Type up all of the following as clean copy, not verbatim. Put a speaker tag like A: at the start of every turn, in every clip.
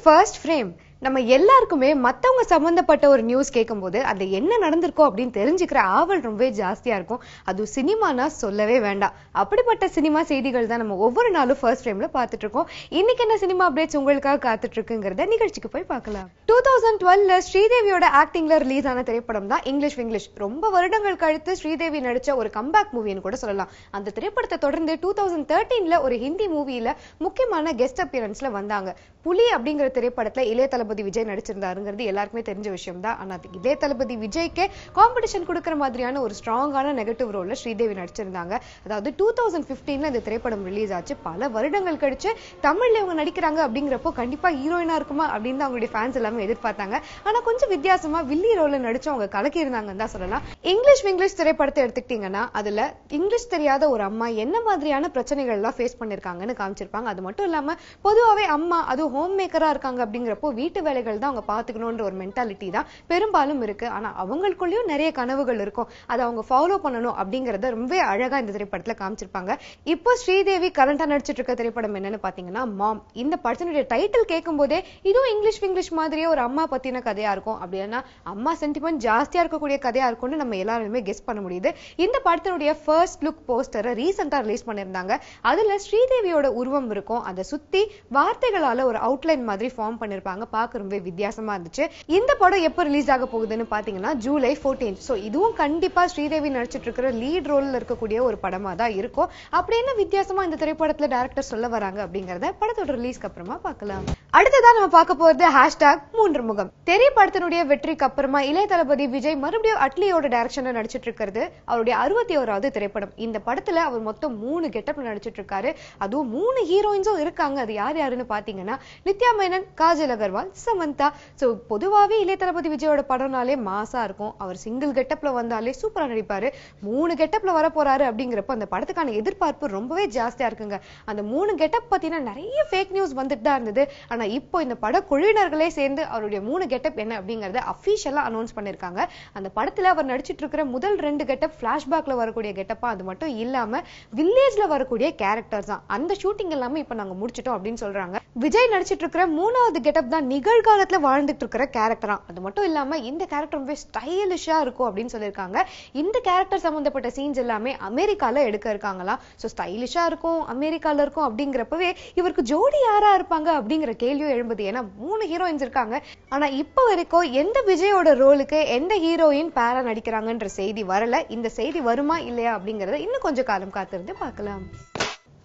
A: First frame நம்ம எல்லாருக்குமே மத்தவங்க சம்பந்தப்பட்ட ஒரு நியூஸ் கேட்கும்போது அது என்ன நடந்திருக்கும் அப்படின்னு தெரிஞ்சுக்கிற ஆவல் ரொம்ப ஜாஸ்தியா இருக்கும். அது சினிமானா சொல்லவே வேண்டாம். அப்படிப்பட்ட சினிமா செய்திகள் தான் நம்ம ஒவ்வொரு நாளும் ஃபர்ஸ்ட் ஃப்ரேம்ல பார்த்துட்டு இருக்கோம். இன்னைக்கு என்ன சினிமா அப்டேட்ஸ் உங்களுக்காக காத்துட்டு இருக்குங்கிறத நிகழ்ச்சிக்கு போய் பார்க்கலாம். 2012 ஸ்ரீதேவியோட ஆக்டிங்ல ரிலீஸ் ஆன திரைப்படம் தான் இங்கிலீஷ் விங்கிலீஷ். ரொம்ப வருடங்கள் கழித்து ஸ்ரீதேவி நடிச்ச ஒரு கம்பேக் மூவின்னு கூட சொல்லலாம். அந்த திரைப்படத்தை தொடர்ந்து 2013 ஒரு ஹிந்தி மூவியில முக்கியமான கெஸ்ட் அப்பியரன்ஸ்ல வந்தாங்க. புலி அப்படிங்கிற திரைப்படத்துல இளைய தளபதி விஜய் நடிச்சிருந்தாருங்கிறது எல்லாருக்குமே தெரிஞ்ச விஷயம் தான். ஆனா இளைய தளபதி விஜய்க்கு காம்படிஷன் கொடுக்கிற மாதிரியான ஒரு ஸ்ட்ராங்கான நெகட்டிவ் ரோல்ல ஸ்ரீதேவி நடிச்சிருந்தாங்க. அதாவது 2015 இந்த திரைப்படம் ரிலீஸ் ஆச்சு. பல வருடங்கள் கழிச்சு தமிழ்ல இவங்க நடிக்கிறாங்க அப்படிங்கிறப்போ கண்டிப்பா ஹீரோயினா இருக்குமா அப்படின்னு தான் அவங்களுடைய ஃபேன்ஸ் எல்லாமே எதிர்பார்த்தாங்க. ஆனா கொஞ்சம் வித்தியாசமா வில்லி ரோல்ல நடிச்சு அவங்க கலக்கி இருந்தாங்கன்னு தான் சொல்லலாம். இங்கிலீஷ் விங்கிலீஷ் திரைப்படத்தை எடுத்துக்கிட்டீங்கன்னா அதுல இங்கிலீஷ் தெரியாத ஒரு அம்மா என்ன மாதிரியான பிரச்சனைகள் எல்லாம் ஃபேஸ் பண்ணிருக்காங்கன்னு காமிச்சிருப்பாங்க. அது மட்டும் இல்லாம பொதுவாவே அம்மா அது ஹோம் மேக்கரா இருக்காங்க அப்படிங்கிறப்போ வீட்டு வேலைகள் தான் அவங்க பாத்துக்கணும்ன்ற ஒரு மென்டாலிட்டி தான் பெரும்பாலும் இருக்கு. ஆனா அவங்களுக்குள்ளயும் நிறைய கனவுகள் இருக்கும். அதை அவங்க ஃபாலோ பண்ணணும் அப்படிங்கறத ரொம்ப அழகா இந்த திரைப்படத்துல காமிச்சிருப்பாங்க. இப்போ ஸ்ரீதேவி கரண்டா நடிச்சிட்டு இருக்க திரைப்படம் என்னன்னு பாத்தீங்கன்னா மாம். இந்த படத்தினுடைய டைட்டில் கேட்கும் போதே இதுவும் இங்கிலீஷ் மாதிரியே ஒரு அம்மா பத்தின கதையா இருக்கும். அப்படின்னா அம்மா சென்டிமெண்ட் ஜாஸ்தியா இருக்கக்கூடிய கதையா இருக்கும்னு நம்ம எல்லாருமே கெஸ் பண்ண முடியுது. இந்த படத்தினுடைய ஃபர்ஸ்ட் லுக் போஸ்டரை ரீசெண்டா ரிலீஸ் பண்ணிருந்தாங்க. அதுல ஸ்ரீதேவியோட உருவம் இருக்கும். அதை சுத்தி வார்த்தைகளால ஒரு அவுட்லைன் மாதிரி ஃபார்ம் பண்ணிருப்பாங்க. பார்க்க ரொம்ப வித்தியாசமா இருந்துச்சு. இந்த படம் எப்ப ரிலீஸ் ஆக போகுதுன்னு பாத்தீங்கன்னா ஜூலை 14. சோ இதுவும் கண்டிப்பா ஸ்ரீதேவி நடிச்சிட்டு இருக்கிற லீட் ரோல்ல இருக்கக்கூடிய ஒரு படமா தான் இருக்கும். அப்படி என்ன வித்தியாசமா இந்த திரைப்படத்துல டைரக்டர் சொல்ல வராங்க அப்படிங்கறத படத்தோட ரிலீஸ்க்கு அப்புறமா பார்க்கலாம். அடுத்ததா நம்ம பார்க்க போறது #3 முகம். திரைப்படத்தினுடைய வெற்றிக்கு அப்புறமா இளைய தளபதி விஜய் மறுபடியும் அட்லியோட டைரக்ஷன்ல நடிச்சிட்டு இருக்கிறது அவருடைய 61வது திரைப்படம். இந்த படத்துல அவர் மொத்தம் 3 கெட்டப்ல நடிச்சிட்டு இருக்காரு. அதுவும் 3 ஹீரோயின்ஸும் இருக்காங்க. அது யார் யாருன்னு பாத்தீங்கன்னா நித்யா மேனன், காஜல் அகர்வால், சமந்தா. சோ பொதுவாவே இளைய தளபதி விஜயோட படம்னாலே மாசா இருக்கும். அவர் சிங்கிள் கெட்டப்ல வந்தாலே சூப்பரா நடிப்பாரு. 3 கெட்டப்ல வர போறாரு அப்படிங்கிறப்ப அந்த படத்துக்கான எதிர்பார்ப்பு ரொம்பவே ஜாஸ்தியா இருக்குங்க. அந்த 3 கெட்டப் பத்தின நிறைய ஃபேக் நியூஸ் வந்துட்டு தான் இருந்தது. ஆனா இப்போ இந்த பட குழுவினர்களே சேர்ந்து அவருடைய 3 கெட்டப் என்ன அப்படிங்கறத அபிஷியலா அனௌன்ஸ் பண்ணிருக்காங்க. அந்த படத்துல அவர் நடிச்சிட்டு இருக்கிற முதல் 2 கெட்டப் பிளாஷ்பேக்ல வரக்கூடிய கெட்டப்பா, அது மட்டும் இல்லாம வில்லேஜ்ல வரக்கூடிய கேரக்டர்ஸ் தான். அந்த ஷூட்டிங் எல்லாமே இப்ப நாங்க முடிச்சிட்டோம் அப்படின்னு சொல்றாங்க. விஜய் நடிச்சிட்டு இருக்கிற 3வது கெட்டப் தான் நிகழ்காலத்துல வாழ்ந்துட்டு இருக்கிற கேரக்டரா. அது மட்டும் இல்லாம இந்த கேரக்டர் ரொம்ப ஸ்டைலிஷா இருக்கும் அப்படின்னு சொல்லியிருக்காங்க. இந்த கேரக்டர் சம்பந்தப்பட்ட சீன்ஸ் எல்லாமே அமெரிக்கால எடுக்க இருக்காங்களா. சோ ஸ்டைலிஷா இருக்கும், அமெரிக்கால இருக்கும் அப்படிங்கிறப்பவே இவருக்கு ஜோடி யாரா இருப்பாங்க அப்படிங்கிற கேள்வியும் எழும்புது. ஏன்னா 3 ஹீரோயின்ஸ் இருக்காங்க. ஆனா இப்ப வரைக்கும் எந்த விஜயோட ரோலுக்கு எந்த ஹீரோயின் பேரா நடிக்கிறாங்கன்ற செய்தி வரல. இந்த செய்தி வருமா இல்லையா அப்படிங்கறத இன்னும் கொஞ்சம் காலம் காத்திருந்து பார்க்கலாம்.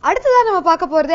A: அடுத்ததா நம்ம பார்க்க போறது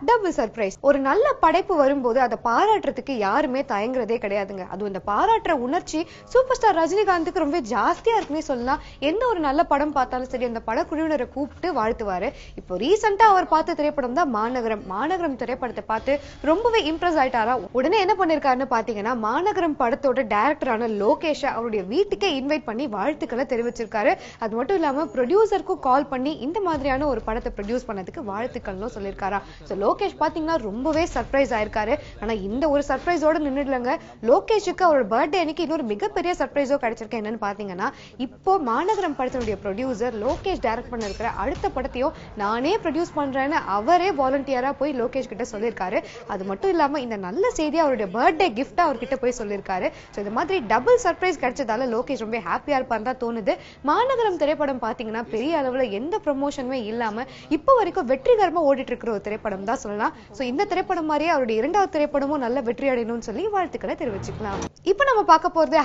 A: டபுள் சர்ப்ரைஸ். ஒரு நல்ல படைப்பு வரும்போது அதை பாராட்டுறதுக்கு யாருமே தயங்குறதே கிடையாதுங்க. அதுவும் இந்த பாராட்டுற உணர்ச்சி சூப்பர் ஸ்டார் ரஜினிகாந்துக்கு ரொம்ப ஜாஸ்தியா இருக்குன்னே சொல்லலாம். எந்த ஒரு நல்ல படம் பார்த்தாலும் சரி அந்த படக்குழுவினரை கூப்பிட்டு வாழ்த்துவாரு. இப்போ ரீசெண்டா அவர் பார்த்த திரைப்படம் தான் மாநகரம். மாநகரம் திரைப்படத்தை பார்த்து ரொம்பவே இம்ப்ரெஸ் ஆயிட்டாரா. உடனே என்ன பண்ணிருக்காருன்னு பாத்தீங்கன்னா மாநகரம் படத்தோட டைரக்டரான லோகேஷ அவருடைய வீட்டுக்கே இன்வைட் பண்ணி வாழ்த்துக்களை தெரிவிச்சிருக்காரு. அது மட்டும் இல்லாம ப்ரொடியூசருக்கும் கால் பண்ணி இந்த மாதிரியான ஒரு படத்தை ப்ரொடியூஸ் பண்ணதுக்கு வாழ்த்துக்கள்னு சொல்லிருக்காரா. சோ லோகேஷ் பாத்தீங்கன்னா ரொம்பவே சர்ப்ரைஸ் ஆயிருக்காரு. ஆனா இந்த ஒரு சர்ப்ரைஸோட நின்னுடலங்க. லோகேஷுக்கு அவரோட பர்த்டே அன்னைக்கு இன்னொரு மிகப்பெரிய சர்ப்ரைஸோ கிடைச்சிருக்கு. என்னன்னு பாத்தீங்கன்னா இப்போ மாநகரம் படத்தினுடைய ப்ரொடியூசர் லோகேஷ் டைரக்ட் பண்ண இருக்கிற அடுத்த படத்தையும் நானே ப்ரொடியூஸ் பண்றேன்னு அவரே வாலண்டியரா போய் லோகேஷ் கிட்ட சொல்லியிருக்காரு. அது மட்டும் இல்லாம இந்த நல்ல செய்தி அவருடைய பர்த்டே கிஃப்டா அவர்கிட்ட போய் சொல்லியிருக்காரு. சோ இந்த மாதிரி டபுள் சர்ப்ரைஸ் கிடைச்சதால லோகேஷ் ரொம்ப ஹாப்பியா இருப்பான்னு தான் தோணுது. மாநகரம் திரைப்படம் பாத்தீங்கன்னா பெரிய அளவுல எந்த ப்ரமோஷனுமே இல்லாம இப்போ வரைக்கும் வெற்றிகரமா ஓடிட்டு இருக்கிற ஒரு திரைப்படம் தான் சொல்லலாம். சோ இந்த திரைப்படம் மாதிரியே அவருடைய 2வது திரைப்படமும் நல்ல வெற்றி அடையணும்னு சொல்லி வாழ்த்துக்களை தெரிவிச்சுக்கலாம். இப்போ நம்ம பார்க்க போறது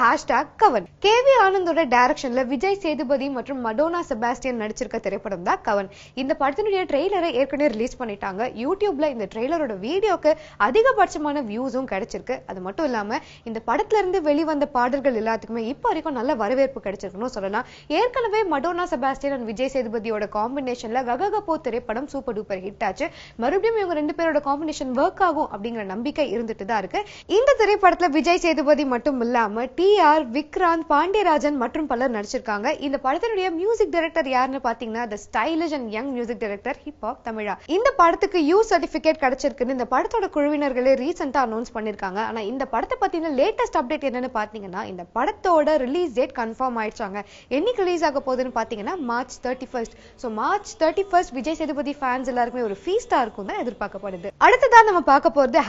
A: கவன். கேவி ஆனந்தோட டைரக்ஷன்ல விஜய் சேதுபதி மற்றும் மடோனா செபாஸ்டியன் நடிச்சிருக்க திரைப்படம் தான் கவன். இந்த படத்தினுடைய ட்ரெய்லரை ஏற்கனவே ரிலீஸ் பண்ணிட்டாங்க. யூடியூப்ல இந்த ட்ரெய்லரோட வீடியோக்கு அதிகபட்சமான வியூஸும் கிடைச்சிருக்கு. அது மட்டும் இல்லாம இந்த படத்துல இருந்து வெளிவந்த பாடல்கள் எல்லாத்துக்குமே இப்போ வரைக்கும் நல்ல வரவேற்பு கிடைச்சிருக்குன்னு சொல்லலாம். ஏற்கனவே மடோனா செபாஸ்டியன் அண்ட் விஜய் சேதுபதியோட காம்பினேஷன்ல கககபோ திரைப்படம் சூப்பர் டூப்பர் ஹிட் ஆச்சு. மறுபடியும் இவங்க 2 பேரோட காம்பினேஷன் ஒர்க் ஆகும் அப்படிங்கிற நம்பிக்கை இருந்துட்டு தான் இருக்கு. இந்த திரைப்படத்துல விஜய் சேதுபதி மட்டும் இல்லாம TR, விக்ராந்த், பாண்டியராஜன் மற்றும் பலர் நடிச்சிருக்காங்க. இந்த படத்தினுடைய மியூசிக் டைரக்டர் யாருன்னு பாத்தீங்கன்னா the stylish and young music director hip hop Tamizha. இந்த படத்துக்கு யூ சர்டிபிகேட் கிடைச்சிருக்குன்னு இந்த படத்தோட குழுவினர்களே ரீசெண்டா அனௌன்ஸ் பண்ணிருக்காங்க. ஆனா இந்த படத்தை பத்தின லேட்டஸ்ட் அப்டேட் என்னன்னு பாத்தீங்கன்னா இந்த படத்தோட ரிலீஸ் டேட் கன்ஃபார்ம் ஆயிடுச்சாங்க. என்னைக்கு ரிலீஸ் ஆக போகுதுன்னு பாத்தீங்கன்னா March 31. So March 31 Vijay Sethupathi fans எல்லாருக்குமே ஒரு ஃபீஸ்டா இருக்கும் தான் எதிர்பார்க்கப்படுது. அடுத்ததான் நம்ம பார்க்க போறது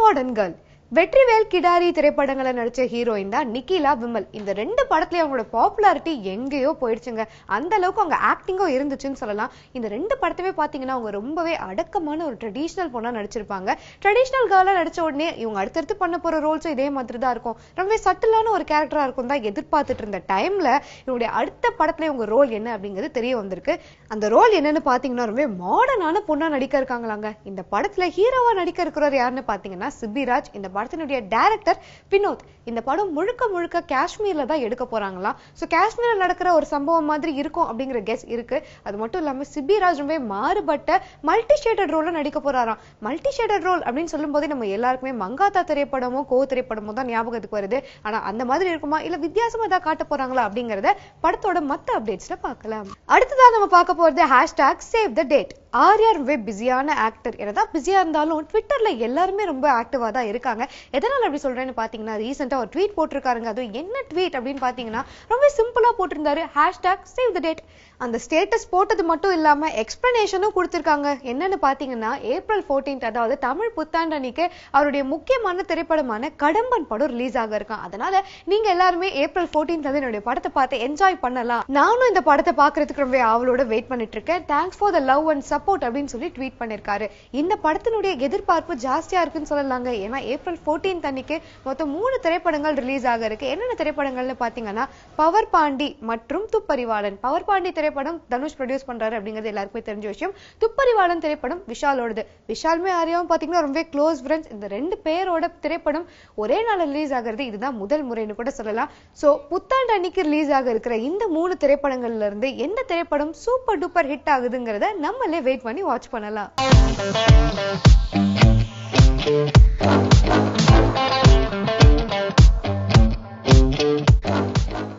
A: #மாடர்ன் கேர்ள். வெற்றிவேல், கிடாரி திரைப்படங்களை நடிச்ச ஹீரோயின் தான் நிக்கிலா விமல். இந்த 2 படத்துலயும் அவங்களோட பாப்புலாரிட்டி எங்கேயோ போயிடுச்சுங்க. அந்த அளவுக்கு அவங்க ஆக்டிங்கும் இருந்துச்சுன்னு சொல்லலாம். இந்த 2 படத்தையுமே பாத்தீங்கன்னா அவங்க ரொம்பவே அடக்கமான ஒரு ட்ரெடிஷனல் பொண்ணா நடிச்சிருப்பாங்க. ட்ரெடிஷனல் கேர்லா நடிச்ச உடனே இவங்க அடுத்தடுத்து பண்ண போற ரோல்ஸும் இதே மாதிரி தான் இருக்கும். ரொம்பவே சட்டிலான ஒரு கேரக்டரா இருக்கும் தான் எதிர்பார்த்துட்டு இருந்த டைம்ல இவங்களுடைய அடுத்த படத்துல இவங்க ரோல் என்ன அப்படிங்கிறது தெரிய வந்திருக்கு. அந்த ரோல் என்னன்னு பாத்தீங்கன்னா ரொம்பவே மாடர்னான பொண்ணா நடிக்க இருக்காங்களாங்க. இந்த படத்துல ஹீரோவா நடிக்க இருக்கிறவர் யாருன்னு பாத்தீங்கன்னா சிபிராஜ். இந்த படத்தினுடைய டைரக்டர் வினோத். இந்த படம் முழுக்க முழுக்க காஷ்மீர்ல தான் எடுக்க போறாங்களாம். சோ காஷ்மீர்ல நடக்கிற ஒரு சம்பவம் மாதிரி இருக்கும் அப்படிங்கிற கெஸ் இருக்கு. அது மட்டும் இல்லாம சிபிராஜ் ரொம்ப மாறுபட்ட மல்டி ஷேடட் ரோல்ல நடிக்க போறாராம். மல்டி ஷேடட் ரோல் அப்படின்னு சொல்லும் போதே நம்ம எல்லாருக்குமே மங்காத்தா திரைப்படமோ கோ திரைப்படமோ தான் ஞாபகத்துக்கு வருது. ஆனா அந்த மாதிரி இருக்குமா இல்ல வித்தியாசமா ஏதாவது காட்ட போறாங்களா அப்படிங்கறத படத்தோட மத்த அப்டேட்ஸ்ல பார்க்கலாம். அடுத்ததா நம்ம பார்க்க போறது #SaveTheDate. ஆர்யா ரொம்ப பிஸியான ஆக்டர். என்னதான் பிஸியா இருந்தாலும் ட்விட்டர்ல எல்லாருமே ரொம்ப ஆக்டிவா தான் இருக்காங்க. எதனால அப்படி சொல்றேன்னு பாத்தீங்கன்னா ரீசெண்டா ஒரு ட்வீட் போட்டிருக்காருங்க. அது என்ன ட்வீட் அப்படின்னு பாத்தீங்கன்னா ரொம்ப சிம்பிளா போட்டிருந்தாரு #SaveTheDate. அந்த ஸ்டேட்டஸ் போட்டது மட்டும் இல்லாம எக்ஸ்பிளனேஷனும் கொடுத்திருக்காங்க. என்னன்னு பாத்தீங்கன்னா ஏப்ரல் 14 அதாவது தமிழ் புத்தாண்டு அன்னைக்கு அவருடைய முக்கியமான திரைப்படமான கடம்பன் படம் ரிலீஸ் ஆக இருக்கான். அதனால நீங்க எல்லாருமே ஏப்ரல் 14 வந்து என்னுடைய படத்தை பார்த்து என்ஜாய் பண்ணலாம். நானும் இந்த படத்தை பாக்குறதுக்கு ரொம்ப ஆவலோட வெயிட் பண்ணிட்டு இருக்கேன். Thanks for the love and support அப்படின்னு சொல்லி ட்வீட் பண்ணிருக்காரு. இந்த படத்தினுடைய எதிர்பார்ப்பு ஜாஸ்தியா இருக்குன்னு சொல்லலாங்க. ஏன்னா ஏப்ரல் 14 அன்னைக்கு மொத்தம் 3 திரைப்படங்கள் ரிலீஸ் ஆக இருக்கு. என்னென்ன திரைப்படங்கள்னு பாத்தீங்கன்னா பவர் பாண்டி மற்றும் துப்பறிவாளன். பவர் பாண்டி திரைப்படம் தனுஷ் ப்ரொடியூஸ் பண்றாரு அப்படிங்கிறது எல்லாருக்குமே தெரிஞ்ச விஷயம். துப்பறிவாளன் திரைப்படம் விஷாலோடது. விஷாலுமே ஆர்யாவும் பாத்தீங்கன்னா ரொம்ப க்ளோஸ் ஃப்ரெண்ட்ஸ். இந்த 2 பேரோட திரைப்படம் ஒரே நாள் ரிலீஸ் ஆகிறது இதுதான் முதல் முறைன்னு கூட சொல்லலாம். சோ புத்தாண்டு அன்னைக்கு ரிலீஸ் ஆக இருக்கிற இந்த 3 திரைப்படங்கள்ல இருந்து எந்த திரைப்படம் சூப்பர் டூப்பர் ஹிட் ஆகுதுங்கிறத நம்மளே வெயிட் பண்ணி வாட்ச் பண்ணலாம்.